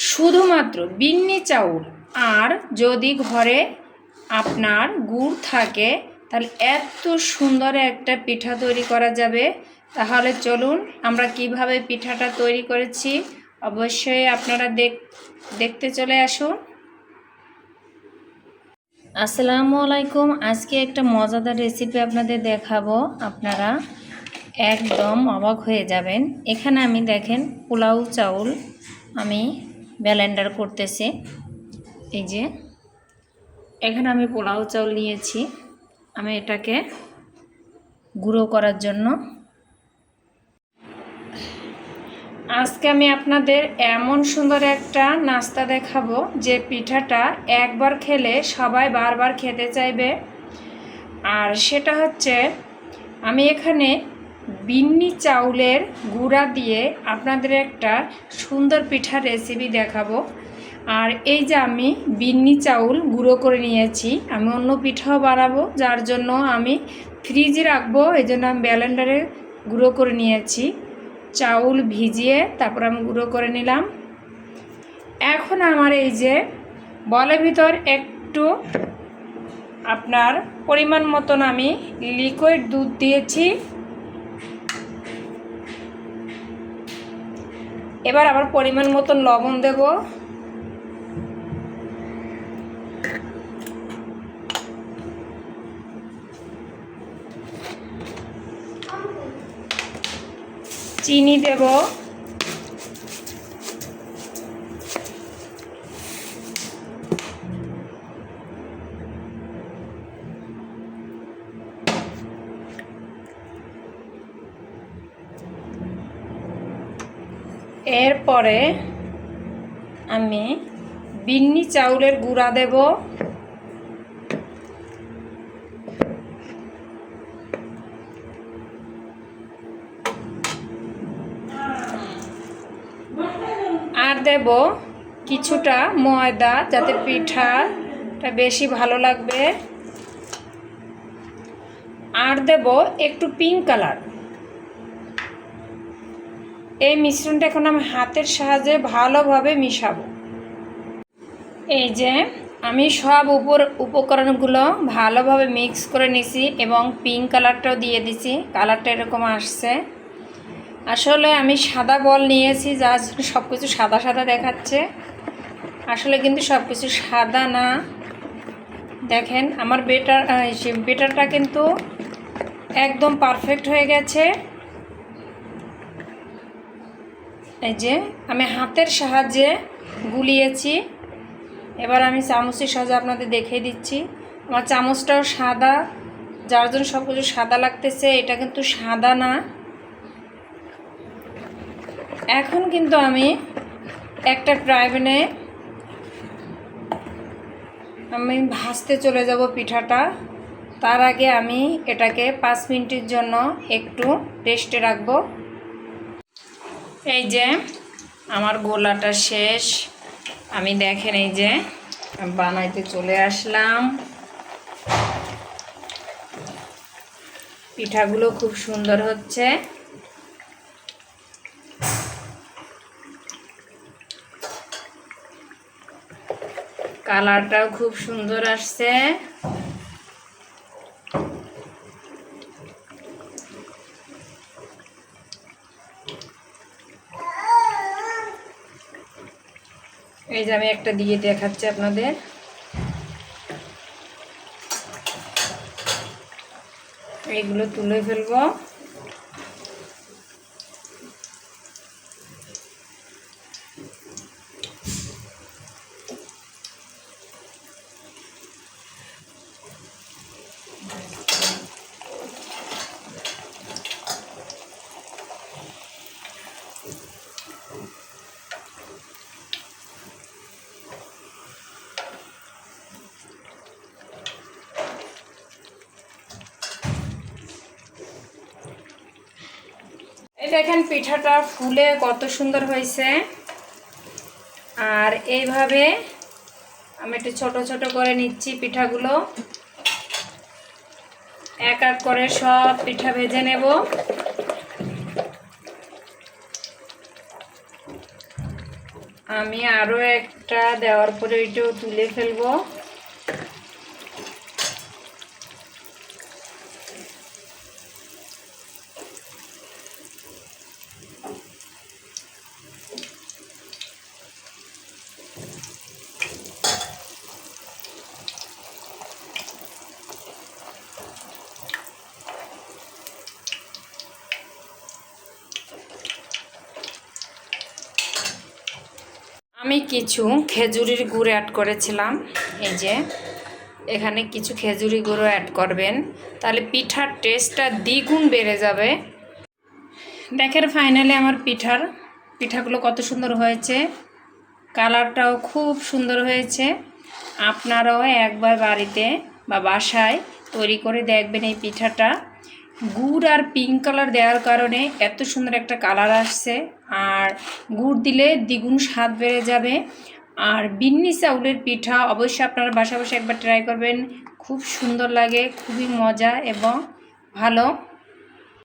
শুধুমাত্র বিন্নি চাউল আর যদি ঘরে আপনার গুড় থাকে তাহলে এত সুন্দর একটা পিঠা তৈরি করা যাবে। তাহলে চলুন আমরা কিভাবে পিঠাটা তৈরি করেছি অবশ্যই আপনারা দেখতে চলে আসুন। আসসালামু আলাইকুম। আজকে একটা মজাদার রেসিপি আপনাদের দেখাবো, আপনারা একদম অবাক হয়ে যাবেন। এখানে আমি দেখেন পোলাও চাউল আমি ব্লেন্ডার করতেছি। এই যে এখানে আমি পোলাও চাউল নিয়েছি, আমি এটাকে গুঁড়ো করার জন্য। আজকে আমি আপনাদের এমন সুন্দর একটা নাস্তা দেখাবো যে পিঠাটা একবার খেলে সবাই বারবার খেতে চাইবে। আর সেটা হচ্ছে আমি এখানে বিন্নি চাউলের গুঁড়া দিয়ে আপনাদের একটা সুন্দর পিঠার রেসিপি দেখাবো। আর এই যে আমি বিন্নি চাউল গুঁড়ো করে নিয়েছি, আমি অন্য পিঠাও বানাবো যার জন্য আমি ফ্রিজে রাখবো, এই জন্য আমি ব্লেন্ডারে গুঁড়ো করে নিয়েছি। চাউল ভিজিয়ে তারপর আমি গুঁড়ো করে নিলাম। এখন আমার এই যে বলের ভিতর একটু আপনার পরিমাণ মতন আমি লিকুইড দুধ দিয়েছি। এবার আবার পরিমাণ মতন লবণ দেব। চিনি দেব। এরপরে আমি বিন্নি চাউলের গুঁড়া দেব। আর দেব কিছুটা ময়দা, যাতে পিঠাটা বেশি ভালো লাগবে। আর দেব একটু পিঙ্ক কালার। এই মিশ্রণটা এখন আমি হাতের সাহায্যে ভালোভাবে মিশাবো। এই যে আমি সব উপকরণগুলো ভালোভাবে মিক্স করে নিছি এবং পিঙ্ক কালারটাও দিয়ে দিছি। কালারটা এরকম আসছে। আসলে আমি সাদা বল নিয়েছি, যা সব কিছু সাদা সাদা দেখাচ্ছে, আসলে কিন্তু সব কিছু সাদা না। দেখেন আমার বেটারটা কিন্তু একদম পারফেক্ট হয়ে গেছে। এই যে আমি হাতের সাহায্যে গুলিয়েছি। এবার আমি চামচের সাহায্যে আপনাদের দেখিয়ে দিচ্ছি। আমার চামচটাও সাদা, যার জন্য সব কিছু সাদা লাগতেছে, এটা কিন্তু সাদা না। এখন কিন্তু আমি একটা ফ্রাই প্যানে আমি ভাজতে চলে যাব পিঠাটা। তার আগে আমি এটাকে 5 মিনিটের জন্য একটু রেস্টে রাখবো। এই যে আমার গোলাটা শেষ, আমি দেখেন এই যে বানাইতে চলে আসলাম। পিঠাগুলো খুব সুন্দর হচ্ছে। কালারটাও খুব সুন্দর আসছে। এই যে আমি একটা দিয়ে দেখাচ্ছি আপনাদের। এইগুলো তুলে ফেলবো। এই দেখেন পিঠাটা ফুলে কত সুন্দর হয়েছে। আর এইভাবে আমি একটু ছোট ছোট করে নিচ্ছি পিঠাগুলো। এক এক করে সব পিঠা ভেজে নেব। আমি আরও একটা দেওয়ার পরে এটাও তুলে ফেলবো। আমি কিছু খেজুরির গুড় অ্যাড করেছিলাম, এই যে এখানে কিছু খেজুরি গুঁড়ো অ্যাড করবেন, তাহলে পিঠার টেস্টটা দ্বিগুণ বেড়ে যাবে। দেখেন ফাইনালি আমার পিঠাগুলো কত সুন্দর হয়েছে, কালারটাও খুব সুন্দর হয়েছে। আপনারাও একবার বাড়িতে বা বাসায় তৈরি করে দেখবেন এই পিঠাটা। গুড় আর পিঙ্ক কালার দেওয়ার কারণে এত সুন্দর একটা কালার আসছে, আর গুড় দিলে দ্বিগুণ স্বাদ বেড়ে যাবে। আর বিন্নি চাউলের পিঠা অবশ্যই আপনারা বাসা একবার ট্রাই করবেন, খুব সুন্দর লাগে, খুবই মজা এবং ভালো।